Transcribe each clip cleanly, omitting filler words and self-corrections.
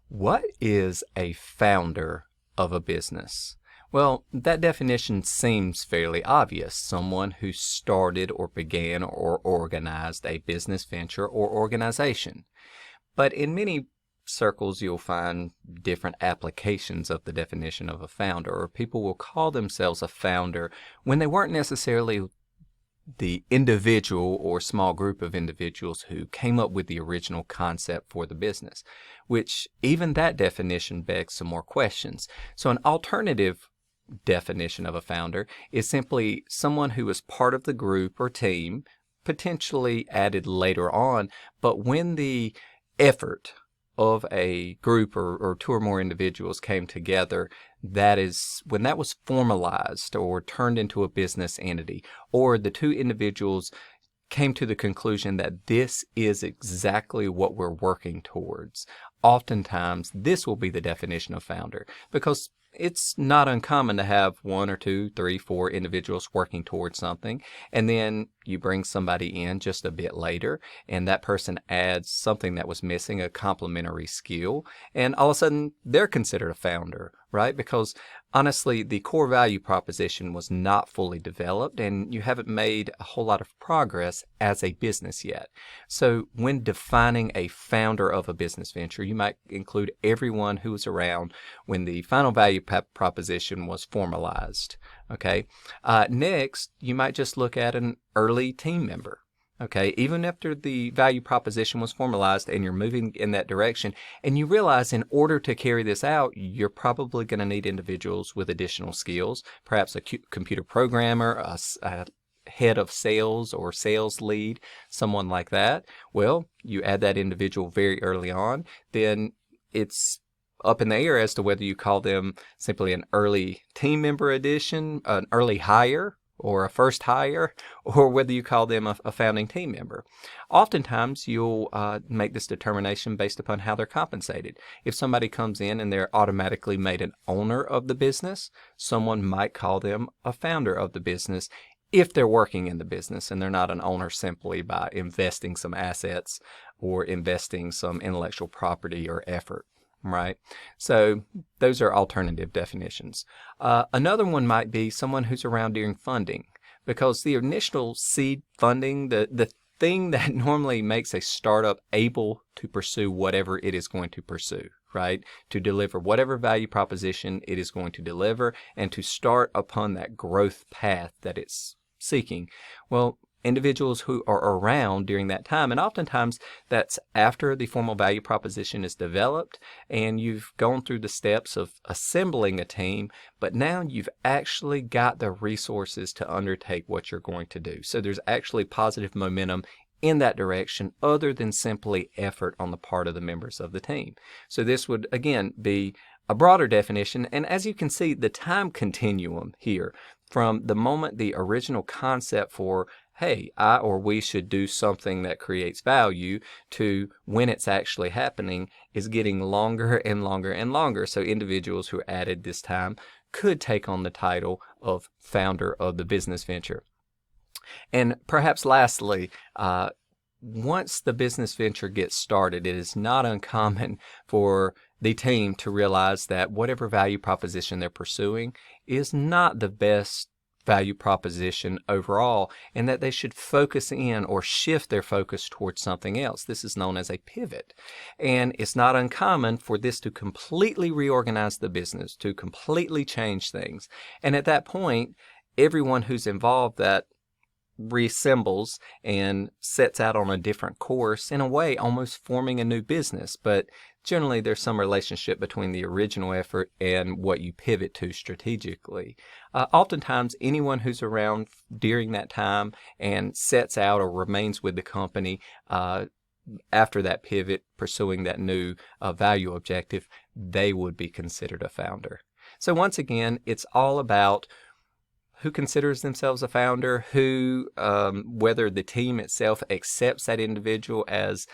What is a founder of a business? Well, that definition seems fairly obvious. Someone who started or began or organized a business venture or organization. But in many circles, you'll find different applications of the definition of a founder, or people will call themselves a founder when they weren't necessarily the individual or small group of individuals who came up with the original concept for the business, which even that definition begs some more questions. So an alternative definition of a founder is simply someone who is part of the group or team, potentially added later on, but when the effort of a group or two or more individuals came together, that is when that was formalized or turned into a business entity, or the two individuals came to the conclusion that this is exactly what we're working towards. Oftentimes, this will be the definition of founder, because it's not uncommon to have one or two, three, four individuals working towards something, and then you bring somebody in just a bit later, and that person adds something that was missing, a complementary skill, and all of a sudden they're considered a founder, right? Because honestly, the core value proposition was not fully developed, and you haven't made a whole lot of progress as a business yet. So when defining a founder of a business venture, you might include everyone who was around when the final value proposition was formalized. Okay. Next, you might just look at an early team member. Okay, even after the value proposition was formalized and you're moving in that direction, and you realize in order to carry this out, you're probably going to need individuals with additional skills, perhaps a computer programmer, a head of sales or sales lead, someone like that. Well, you add that individual very early on, then it's up in the air as to whether you call them simply an early team member addition, an early hire, or a first hire, or whether you call them a founding team member. Oftentimes, you'll make this determination based upon how they're compensated. If somebody comes in and they're automatically made an owner of the business, someone might call them a founder of the business if they're working in the business and they're not an owner simply by investing some assets or investing some intellectual property or effort. Right? So those are alternative definitions. Another one might be someone who's around during funding, because the initial seed funding, the thing that normally makes a startup able to pursue whatever it is going to pursue, right? To deliver whatever value proposition it is going to deliver and to start upon that growth path that it's seeking. Well, individuals who are around during that time, and oftentimes that's after the formal value proposition is developed and you've gone through the steps of assembling a team, but now you've actually got the resources to undertake what you're going to do. So there's actually positive momentum in that direction other than simply effort on the part of the members of the team. So this would, again, be a broader definition, and as you can see, the time continuum here from the moment the original concept for hey, I or we should do something that creates value to when it's actually happening is getting longer and longer and longer. So individuals who added this time could take on the title of founder of the business venture. And perhaps lastly, once the business venture gets started, it is not uncommon for the team to realize that whatever value proposition they're pursuing is not the best value proposition overall, and that they should focus in or shift their focus towards something else. This is known as a pivot. And it's not uncommon for this to completely reorganize the business, to completely change things. And at that point, everyone who's involved that reassembles and sets out on a different course, in a way almost forming a new business, but generally there's some relationship between the original effort and what you pivot to strategically. Oftentimes anyone who's around during that time and sets out or remains with the company after that pivot, pursuing that new value objective, they would be considered a founder. So once again, it's all about who considers themselves a founder, who, whether the team itself accepts that individual as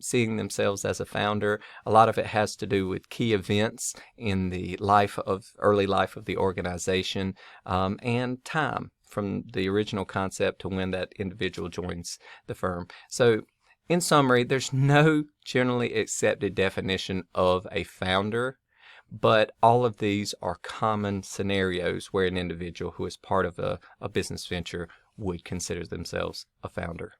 seeing themselves as a founder. A lot of it has to do with key events in the early life of the organization, and time from the original concept to when that individual joins the firm. So In summary, there's no generally accepted definition of a founder, but all of these are common scenarios where an individual who is part of a business venture would consider themselves a founder.